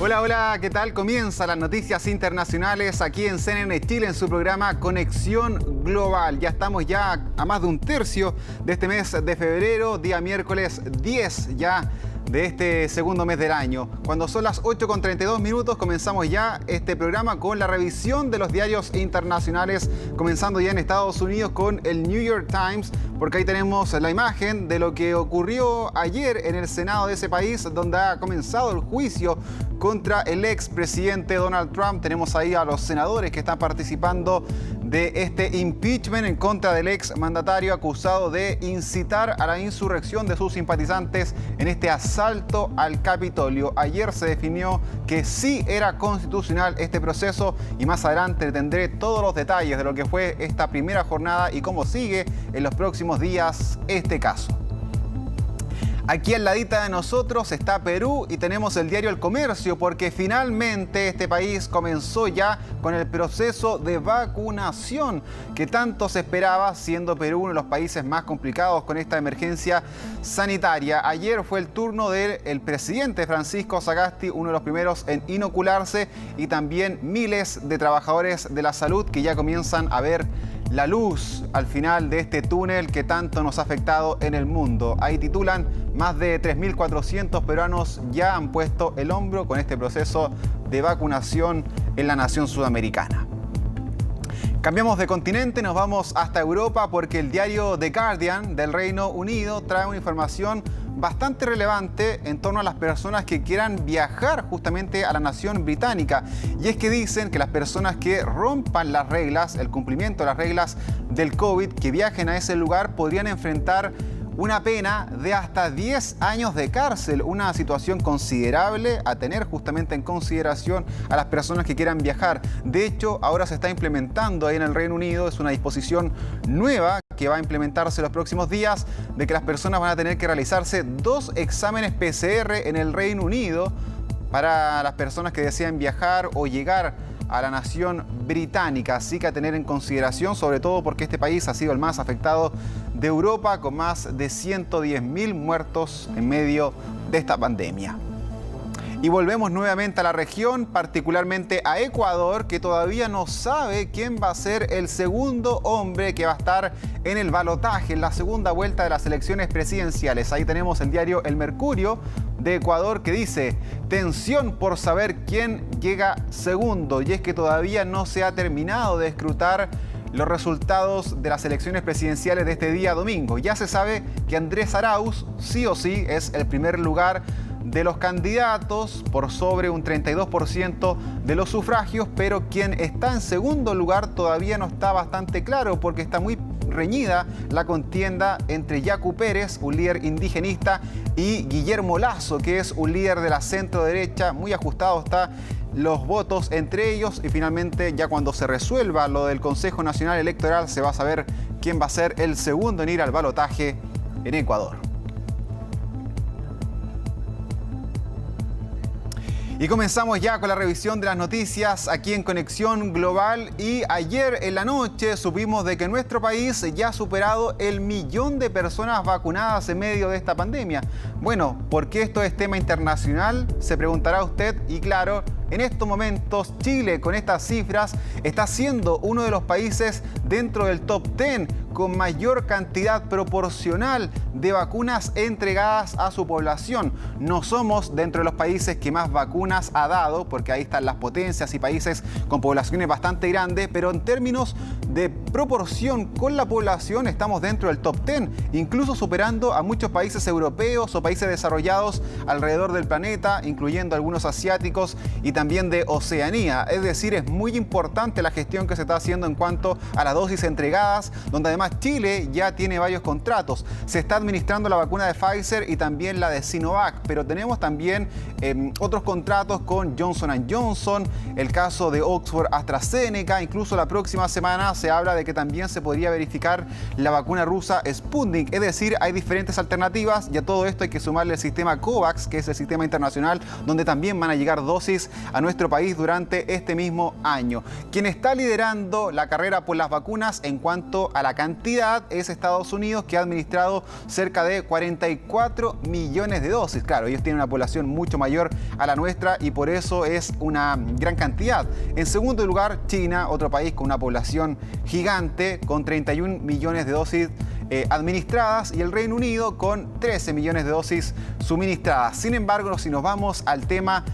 Hola, hola, ¿qué tal? Comienza las noticias internacionales aquí en CNN Chile en su programa Conexión Global. Ya estamos ya a más de un tercio de este mes de febrero, día miércoles 10 ya de este segundo mes del año. Cuando son las 8:32 comenzamos ya este programa con la revisión de los diarios internacionales, comenzando ya en Estados Unidos con el New York Times, porque ahí tenemos la imagen de lo que ocurrió ayer en el Senado de ese país, donde ha comenzado el juicio contra el expresidente Donald Trump. Tenemos ahí a los senadores que están participando de este impeachment en contra del ex mandatario acusado de incitar a la insurrección de sus simpatizantes en este asalto al Capitolio. Ayer se definió que sí era constitucional este proceso y más adelante tendré todos los detalles de lo que fue esta primera jornada y cómo sigue en los próximos días este caso. Aquí al ladito de nosotros está Perú y tenemos el diario El Comercio, porque finalmente este país comenzó ya con el proceso de vacunación que tanto se esperaba, siendo Perú uno de los países más complicados con esta emergencia sanitaria. Ayer fue el turno del presidente Francisco Sagasti, uno de los primeros en inocularse, y también miles de trabajadores de la salud que ya comienzan a ver la luz al final de este túnel que tanto nos ha afectado en el mundo. Ahí titulan: más de 3.400 peruanos ya han puesto el hombro con este proceso de vacunación en la nación sudamericana. Cambiamos de continente, nos vamos hasta Europa porque el diario The Guardian del Reino Unido trae una información bastante relevante en torno a las personas que quieran viajar justamente a la nación británica. Y es que dicen que las personas que rompan las reglas, el cumplimiento de las reglas del COVID, que viajen a ese lugar, podrían enfrentar una pena de hasta 10 años de cárcel, una situación considerable a tener justamente en consideración a las personas que quieran viajar. De hecho, ahora se está implementando ahí en el Reino Unido, es una disposición nueva que va a implementarse los próximos días, de que las personas van a tener que realizarse 2 exámenes PCR en el Reino Unido para las personas que desean viajar o llegar a la nación británica. Así que a tener en consideración, sobre todo porque este país ha sido el más afectado de Europa, con más de 110.000 muertos en medio de esta pandemia. Y volvemos nuevamente a la región, particularmente a Ecuador, que todavía no sabe quién va a ser el segundo hombre que va a estar en el balotaje, en la segunda vuelta de las elecciones presidenciales. Ahí tenemos el diario El Mercurio de Ecuador, que dice: tensión por saber quién llega segundo. Y es que todavía no se ha terminado de escrutar los resultados de las elecciones presidenciales de este día domingo. Ya se sabe que Andrés Arauz sí o sí es el primer lugar de los candidatos por sobre un 32% de los sufragios, pero quien está en segundo lugar todavía no está bastante claro, porque está muy reñida la contienda entre Yacu Pérez, un líder indigenista, y Guillermo Lasso, que es un líder de la centro derecha. Muy ajustado está los votos entre ellos, y finalmente, ya cuando se resuelva lo del Consejo Nacional Electoral, se va a saber quién va a ser el segundo en ir al balotaje en Ecuador. Y comenzamos ya con la revisión de las noticias aquí en Conexión Global. Y ayer en la noche supimos de que nuestro país ya ha superado el 1.000.000 de personas vacunadas en medio de esta pandemia. Bueno, ¿por qué esto es tema internacional? Se preguntará usted. Y claro, en estos momentos Chile, con estas cifras, está siendo uno de los países dentro del top 10 con mayor cantidad proporcional de vacunas entregadas a su población. No somos dentro de los países que más vacunas ha dado, porque ahí están las potencias y países con poblaciones bastante grandes, pero en términos de proporción con la población estamos dentro del top 10, incluso superando a muchos países europeos o países desarrollados alrededor del planeta, incluyendo algunos asiáticos y también de Oceanía. Es decir, es muy importante la gestión que se está haciendo en cuanto a las dosis entregadas, donde además Chile ya tiene varios contratos. Se está administrando la vacuna de Pfizer y también la de Sinovac, pero tenemos también otros contratos con Johnson & Johnson, el caso de Oxford AstraZeneca. Incluso la próxima semana se habla de que también se podría verificar la vacuna rusa Sputnik. Es decir, hay diferentes alternativas, y a todo esto hay que sumarle el sistema COVAX, que es el sistema internacional, donde también van a llegar dosis a nuestro país durante este mismo año. Quien está liderando la carrera por las vacunas en cuanto a la cantidad cantidad es Estados Unidos, que ha administrado cerca de 44 millones de dosis. Claro, ellos tienen una población mucho mayor a la nuestra y por eso es una gran cantidad. En segundo lugar, China, otro país con una población gigante, con 31 millones de dosis administradas, y el Reino Unido con 13 millones de dosis suministradas. Sin embargo, si nos vamos al tema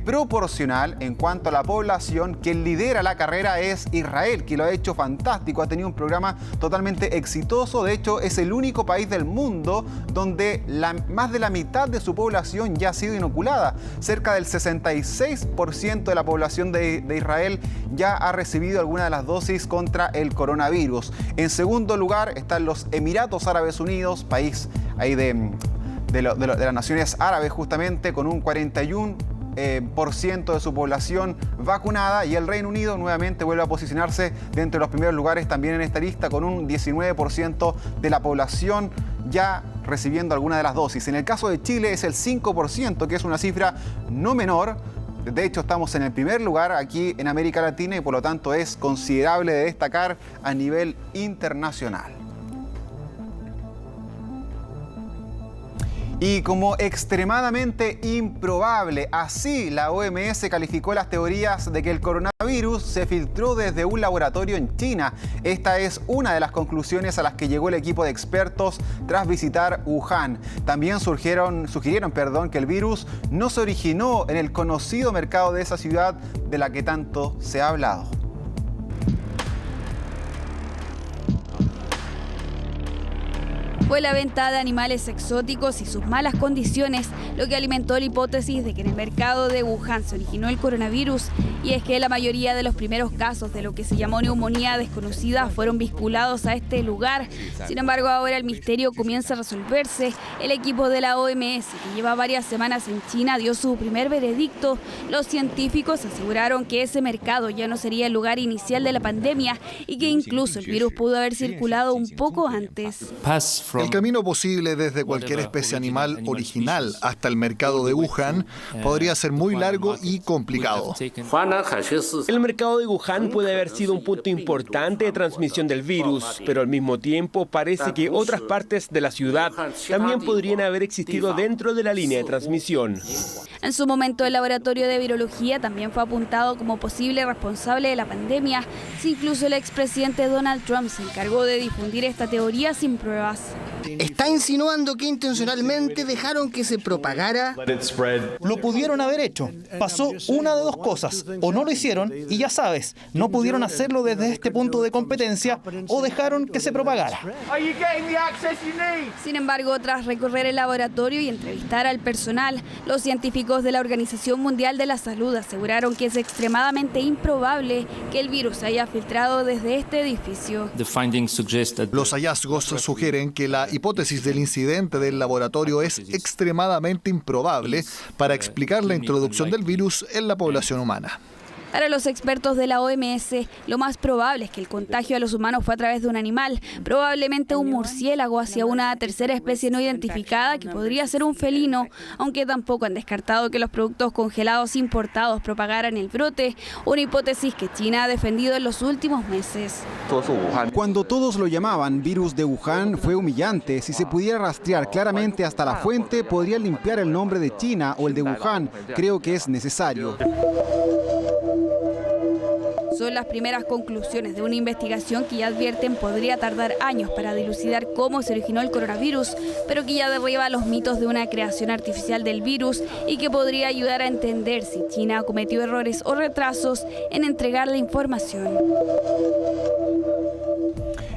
proporcional en cuanto a la población, quien lidera la carrera es Israel, que lo ha hecho fantástico, ha tenido un programa totalmente exitoso. De hecho, es el único país del mundo donde más de la mitad de su población ya ha sido inoculada. Cerca del 66% de la población de Israel ya ha recibido alguna de las dosis contra el coronavirus. En segundo lugar están los Emiratos Árabes Unidos, país ahí de las naciones árabes, justamente, con un 41% de su población vacunada, y el Reino Unido nuevamente vuelve a posicionarse dentro de los primeros lugares también en esta lista, con un 19% de la población ya recibiendo alguna de las dosis. En el caso de Chile es el 5%, que es una cifra no menor. De hecho, estamos en el primer lugar aquí en América Latina y por lo tanto es considerable de destacar a nivel internacional. Y como extremadamente improbable, así la OMS calificó las teorías de que el coronavirus se filtró desde un laboratorio en China. Esta es una de las conclusiones a las que llegó el equipo de expertos tras visitar Wuhan. También sugirieron que el virus no se originó en el conocido mercado de esa ciudad de la que tanto se ha hablado. Fue la venta de animales exóticos y sus malas condiciones lo que alimentó la hipótesis de que en el mercado de Wuhan se originó el coronavirus, y es que la mayoría de los primeros casos de lo que se llamó neumonía desconocida fueron vinculados a este lugar. Sin embargo, ahora el misterio comienza a resolverse. El equipo de la OMS, que lleva varias semanas en China, dio su primer veredicto. Los científicos aseguraron que ese mercado ya no sería el lugar inicial de la pandemia y que incluso el virus pudo haber circulado un poco antes. El camino posible desde cualquier especie animal original hasta el mercado de Wuhan podría ser muy largo y complicado. El mercado de Wuhan puede haber sido un punto importante de transmisión del virus, pero al mismo tiempo parece que otras partes de la ciudad también podrían haber existido dentro de la línea de transmisión. En su momento, el laboratorio de virología también fue apuntado como posible responsable de la pandemia. Incluso el expresidente Donald Trump se encargó de difundir esta teoría sin pruebas. ¿Está insinuando que intencionalmente dejaron que se propagara? Lo pudieron haber hecho. Pasó una de dos cosas. O no lo hicieron y ya sabes, no pudieron hacerlo desde este punto de competencia, o dejaron que se propagara. Sin embargo, tras recorrer el laboratorio y entrevistar al personal, los científicos de la Organización Mundial de la Salud aseguraron que es extremadamente improbable que el virus haya filtrado desde este edificio. Los hallazgos sugieren que la hipótesis del incidente del laboratorio es extremadamente improbable para explicar la introducción del virus en la población humana. Para los expertos de la OMS, lo más probable es que el contagio a los humanos fue a través de un animal, probablemente un murciélago, hacia una tercera especie no identificada que podría ser un felino, aunque tampoco han descartado que los productos congelados importados propagaran el brote, una hipótesis que China ha defendido en los últimos meses. Cuando todos lo llamaban virus de Wuhan, fue humillante. Si se pudiera rastrear claramente hasta la fuente, podría limpiar el nombre de China o el de Wuhan. Creo que es necesario. Son las primeras conclusiones de una investigación que ya advierten podría tardar años para dilucidar cómo se originó el coronavirus, pero que ya derriba los mitos de una creación artificial del virus y que podría ayudar a entender si China cometió errores o retrasos en entregar la información.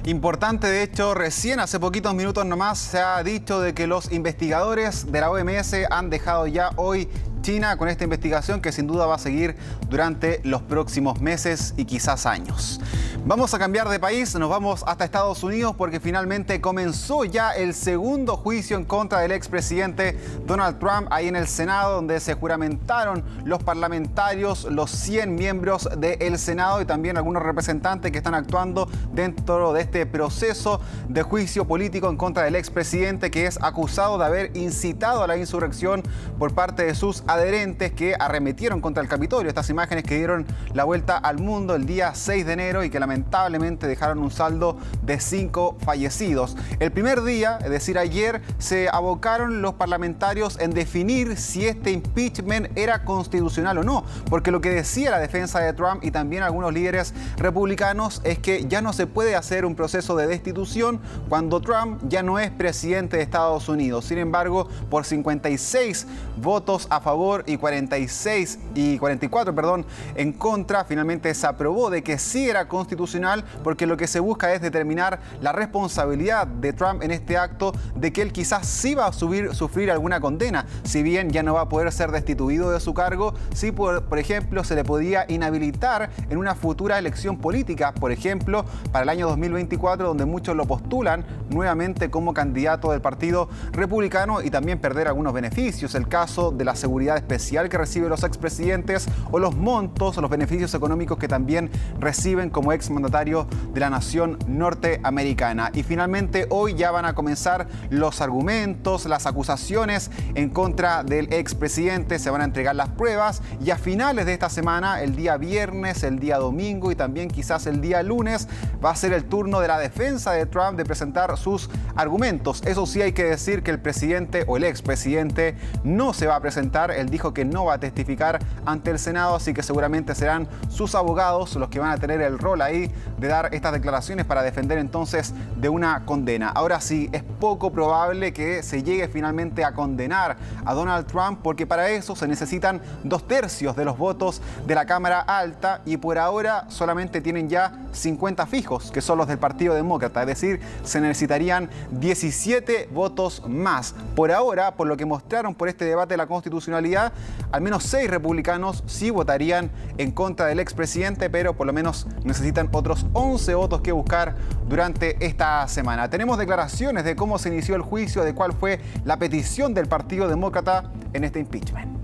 Importante, de hecho, recién hace poquitos minutos nomás se ha dicho de que los investigadores de la OMS han dejado ya hoy China con esta investigación que sin duda va a seguir durante los próximos meses y quizás años. Vamos a cambiar de país, nos vamos hasta Estados Unidos porque finalmente comenzó ya el segundo juicio en contra del expresidente Donald Trump ahí en el Senado, donde se juramentaron los parlamentarios, los 100 miembros del Senado y también algunos representantes que están actuando dentro de este proceso de juicio político en contra del expresidente, que es acusado de haber incitado a la insurrección por parte de sus adherentes que arremetieron contra el Capitolio. Estas imágenes que dieron la vuelta al mundo el día 6 de enero y que lamentablemente dejaron un saldo de 5 fallecidos. El primer día, es decir, ayer, se abocaron los parlamentarios en definir si este impeachment era constitucional o no, porque lo que decía la defensa de Trump y también algunos líderes republicanos es que ya no se puede hacer un proceso de destitución cuando Trump ya no es presidente de Estados Unidos. Sin embargo, por 56 votos a favor y 44 en contra, finalmente se aprobó de que sí era constitucional, porque lo que se busca es determinar la responsabilidad de Trump en este acto, de que él quizás sí va a sufrir alguna condena, si bien ya no va a poder ser destituido de su cargo, sí por ejemplo se le podía inhabilitar en una futura elección política, por ejemplo para el año 2024, donde muchos lo postulan nuevamente como candidato del Partido Republicano, y también perder algunos beneficios, el caso de la seguridad especial que reciben los expresidentes o los montos o los beneficios económicos que también reciben como exmandatario de la nación norteamericana. Y finalmente hoy ya van a comenzar los argumentos, las acusaciones en contra del expresidente, se van a entregar las pruebas y a finales de esta semana, el día viernes, el día domingo y también quizás el día lunes, va a ser el turno de la defensa de Trump de presentar sus argumentos. Eso sí, hay que decir que el presidente o el expresidente no se va a presentar. Él dijo que no va a testificar ante el Senado, así que seguramente serán sus abogados los que van a tener el rol ahí de dar estas declaraciones para defender entonces de una condena. Ahora sí, es poco probable que se llegue finalmente a condenar a Donald Trump, porque para eso se necesitan 2/3 de los votos de la Cámara Alta y por ahora solamente tienen ya 50 fijos, que son los del Partido Demócrata, es decir, se necesitarían 17 votos más. Por ahora, por lo que mostraron por este debate de la constitucionalidad, al menos 6 republicanos sí votarían en contra del expresidente, pero por lo menos necesitan otros 11 votos que buscar durante esta semana. Tenemos declaraciones de cómo se inició el juicio, de cuál fue la petición del Partido Demócrata en este impeachment.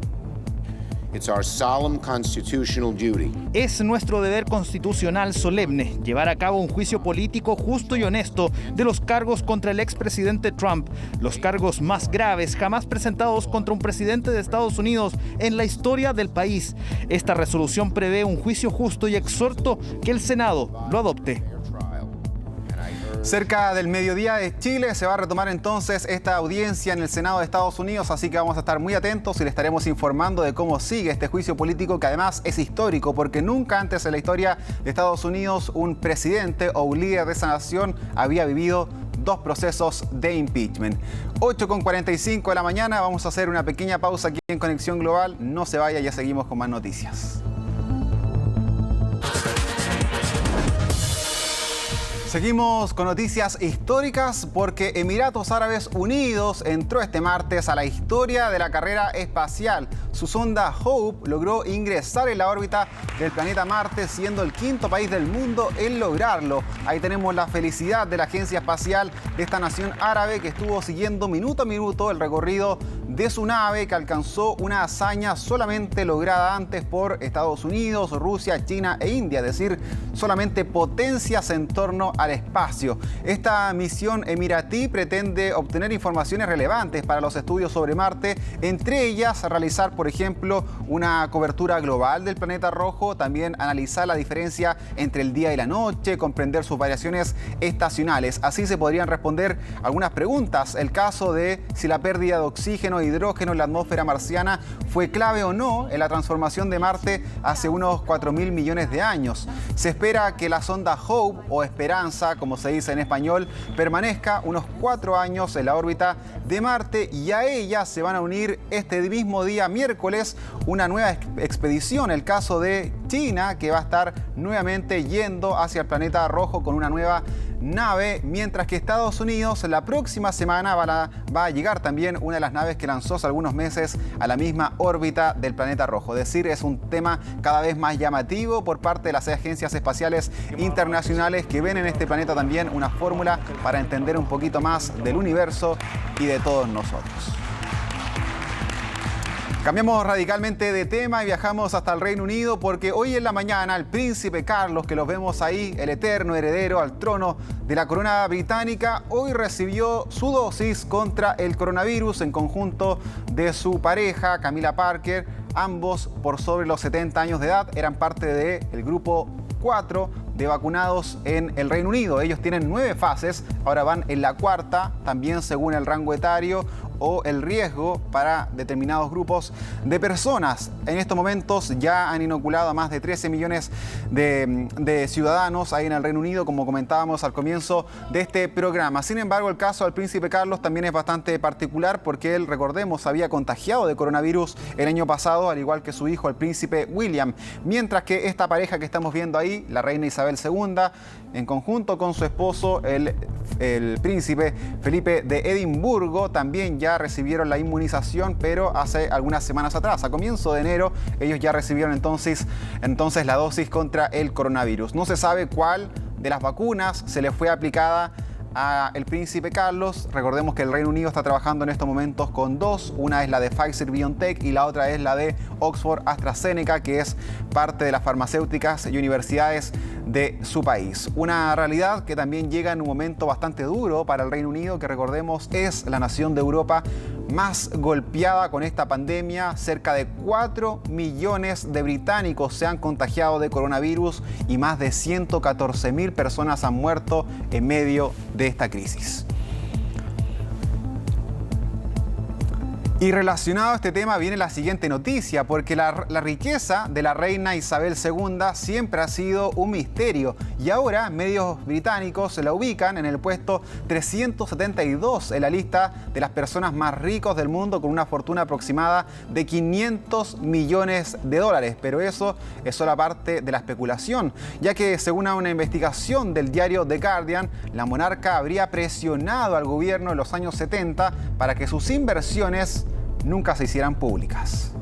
Es nuestro deber constitucional solemne llevar a cabo un juicio político justo y honesto de los cargos contra el expresidente Trump, los cargos más graves jamás presentados contra un presidente de Estados Unidos en la historia del país. Esta resolución prevé un juicio justo y exhorto que el Senado lo adopte. Cerca del mediodía de Chile se va a retomar entonces esta audiencia en el Senado de Estados Unidos, así que vamos a estar muy atentos y le estaremos informando de cómo sigue este juicio político, que además es histórico porque nunca antes en la historia de Estados Unidos un presidente o un líder de esa nación había vivido 2 procesos de impeachment. 8:45 de la mañana, vamos a hacer una pequeña pausa aquí en Conexión Global. No se vaya, ya seguimos con más noticias. Seguimos con noticias históricas porque Emiratos Árabes Unidos entró este martes a la historia de la carrera espacial. Su sonda Hope logró ingresar en la órbita del planeta Marte, siendo el 5º país del mundo en lograrlo. Ahí tenemos la felicidad de la agencia espacial de esta nación árabe, que estuvo siguiendo minuto a minuto el recorrido de su nave, que alcanzó una hazaña solamente lograda antes por Estados Unidos, Rusia, China e India, es decir, solamente potencias en torno al espacio. Esta misión emiratí pretende obtener informaciones relevantes para los estudios sobre Marte, entre ellas realizar, por ejemplo, una cobertura global del planeta rojo, también analizar la diferencia entre el día y la noche, comprender sus variaciones estacionales. Así se podrían responder algunas preguntas. El caso de si la pérdida de oxígeno e hidrógeno en la atmósfera marciana fue clave o no en la transformación de Marte hace unos 4.000 millones de años. Se espera que la sonda Hope, o Esperanza, como se dice en español, permanezca unos 4 años en la órbita de Marte, y a ella se van a unir este mismo día miércoles una nueva expedición, el caso de China, que va a estar nuevamente yendo hacia el planeta rojo con una nueva nave, mientras que Estados Unidos la próxima semana va a llegar también una de las naves que lanzó hace algunos meses a la misma órbita del planeta rojo. Es decir, es un tema cada vez más llamativo por parte de las agencias espaciales internacionales, que ven en este planeta también una fórmula para entender un poquito más del universo y de todos nosotros. Cambiamos radicalmente de tema y viajamos hasta el Reino Unido porque hoy en la mañana el príncipe Carlos, que los vemos ahí, el eterno heredero al trono de la corona británica, hoy recibió su dosis contra el coronavirus en conjunto de su pareja, Camilla Parker, ambos por sobre los 70 años de edad, eran parte del grupo 4 de vacunados en el Reino Unido. Ellos tienen 9 fases, ahora van en la cuarta, también según el rango etario o el riesgo para determinados grupos de personas. En estos momentos ya han inoculado a más de 13 millones de ciudadanos ahí en el Reino Unido, como comentábamos al comienzo de este programa. Sin embargo, el caso del príncipe Carlos también es bastante particular porque él, recordemos, había contagiado de coronavirus el año pasado, al igual que su hijo, el príncipe William. Mientras que esta pareja que estamos viendo ahí, la reina Isabel II, en conjunto con su esposo, el príncipe Felipe de Edimburgo, también ya recibieron la inmunización, pero hace algunas semanas atrás, a comienzo de enero, ellos ya recibieron entonces la dosis contra el coronavirus. No se sabe cuál de las vacunas se le fue aplicada al príncipe Carlos. Recordemos que el Reino Unido está trabajando en estos momentos con 2. Una es la de Pfizer-BioNTech y la otra es la de Oxford-AstraZeneca, que es parte de las farmacéuticas y universidades de su país. Una realidad que también llega en un momento bastante duro para el Reino Unido, que recordemos es la nación de Europa más golpeada con esta pandemia. Cerca de 4 millones de británicos se han contagiado de coronavirus y más de 114.000 personas han muerto en medio de esta crisis. Y relacionado a este tema viene la siguiente noticia, porque la riqueza de la reina Isabel II siempre ha sido un misterio y ahora medios británicos se la ubican en el puesto 372 en la lista de las personas más ricas del mundo, con una fortuna aproximada de 500 millones de dólares. Pero eso es solo parte de la especulación, ya que según una investigación del diario The Guardian, la monarca habría presionado al gobierno en los años 70 para que sus inversiones nunca se hicieran públicas.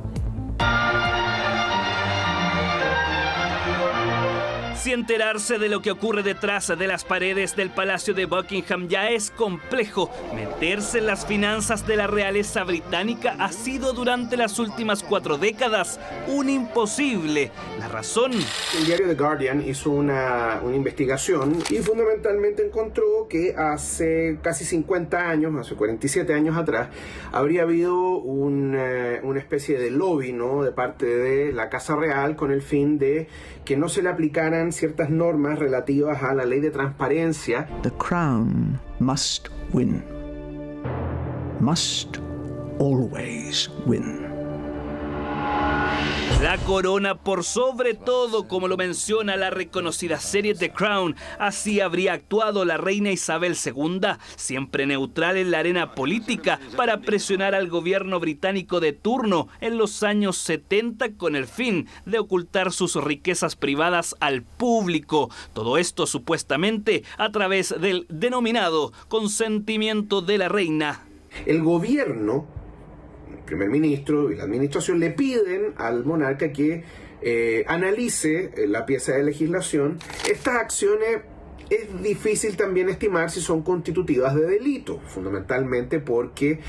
Si enterarse de lo que ocurre detrás de las paredes del Palacio de Buckingham ya es complejo, meterse en las finanzas de la realeza británica ha sido durante las últimas 4 décadas un imposible. La razón: el diario The Guardian hizo una investigación y fundamentalmente encontró que hace casi 50 años, hace 47 años atrás, habría habido una especie de lobby, ¿no?, de parte de la Casa Real con el fin de que no se le aplicaran ciertas normas relativas a la ley de transparencia. The crown must win. Must always win. La corona por sobre todo, como lo menciona la reconocida serie The Crown. Así habría actuado la reina Isabel II, siempre neutral en la arena política, para presionar al gobierno británico de turno en los años 70 con el fin de ocultar sus riquezas privadas al público. Todo esto supuestamente a través del denominado consentimiento de la reina. El gobierno, el primer ministro y la administración, le piden al monarca que analice la pieza de legislación. Estas acciones es difícil también estimar si son constitutivas de delito, fundamentalmente porque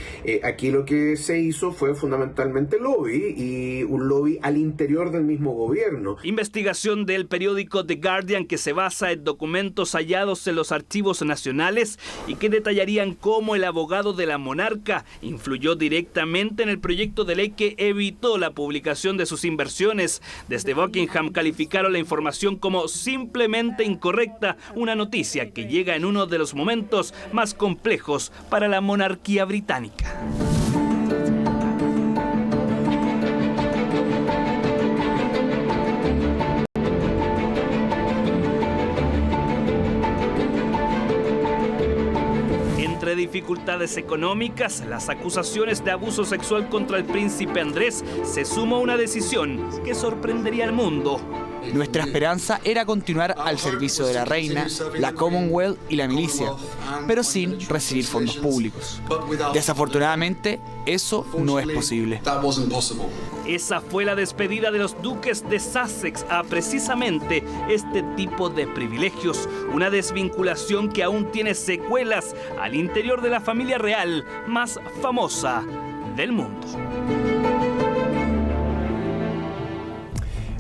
aquí lo que se hizo fue fundamentalmente lobby, y un lobby al interior del mismo gobierno. Investigación del periódico The Guardian, que se basa en documentos hallados en los archivos nacionales y que detallarían cómo el abogado de la monarca influyó directamente en el proyecto de ley que evitó la publicación de sus inversiones. Desde Buckingham calificaron la información como simplemente incorrecta, una noticia que llega en uno de los momentos más complejos para la monarquía británica. Entre dificultades económicas, las acusaciones de abuso sexual contra el príncipe Andrés, se suma una decisión que sorprendería al mundo. Nuestra esperanza era continuar al servicio de la reina, la Commonwealth y la milicia, pero sin recibir fondos públicos. Desafortunadamente, eso no es posible. Esa fue la despedida de los duques de Sussex a precisamente este tipo de privilegios, una desvinculación que aún tiene secuelas al interior de la familia real más famosa del mundo.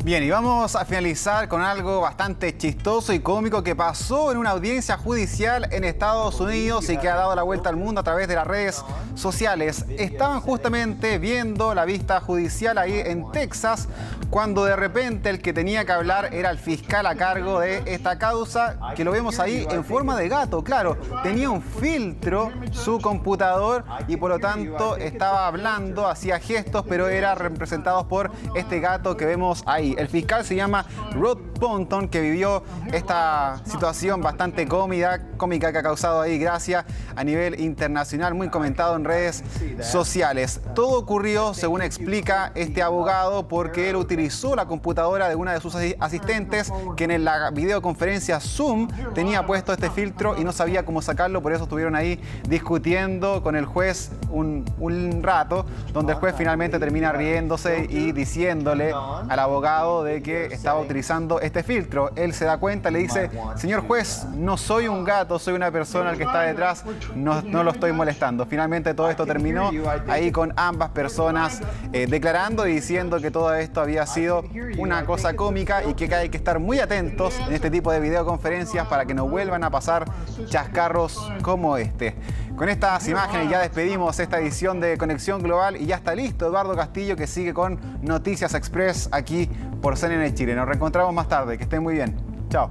Bien, y vamos a finalizar con algo bastante chistoso y cómico que pasó en una audiencia judicial en Estados Unidos y que ha dado la vuelta al mundo a través de las redes sociales. Estaban justamente viendo la vista judicial ahí en Texas cuando de repente el que tenía que hablar era el fiscal a cargo de esta causa, que lo vemos ahí en forma de gato. Claro, tenía un filtro su computador y por lo tanto estaba hablando, hacía gestos, pero era representado por este gato que vemos ahí. El fiscal se llama Rod Ponton, que vivió esta situación bastante cómica que ha causado ahí gracia a nivel internacional, muy comentado en redes sociales. Todo ocurrió, según explica este abogado, porque él utilizó la computadora de una de sus asistentes, que en la videoconferencia Zoom tenía puesto este filtro y no sabía cómo sacarlo, por eso estuvieron ahí discutiendo con el juez un rato, donde el juez finalmente termina riéndose y diciéndole al abogado de que estaba utilizando este filtro. Él se da cuenta, le dice: señor juez, no soy un gato, soy una persona al que está detrás, no lo estoy molestando. Finalmente todo esto terminó ahí con ambas personas declarando y diciendo que todo esto había sido una cosa cómica y que hay que estar muy atentos en este tipo de videoconferencias para que no vuelvan a pasar chascarros como este. Con estas imágenes ya despedimos esta edición de Conexión Global y ya está listo Eduardo Castillo, que sigue con Noticias Express aquí por CNN Chile. Nos reencontramos más tarde. Que estén muy bien. Chao.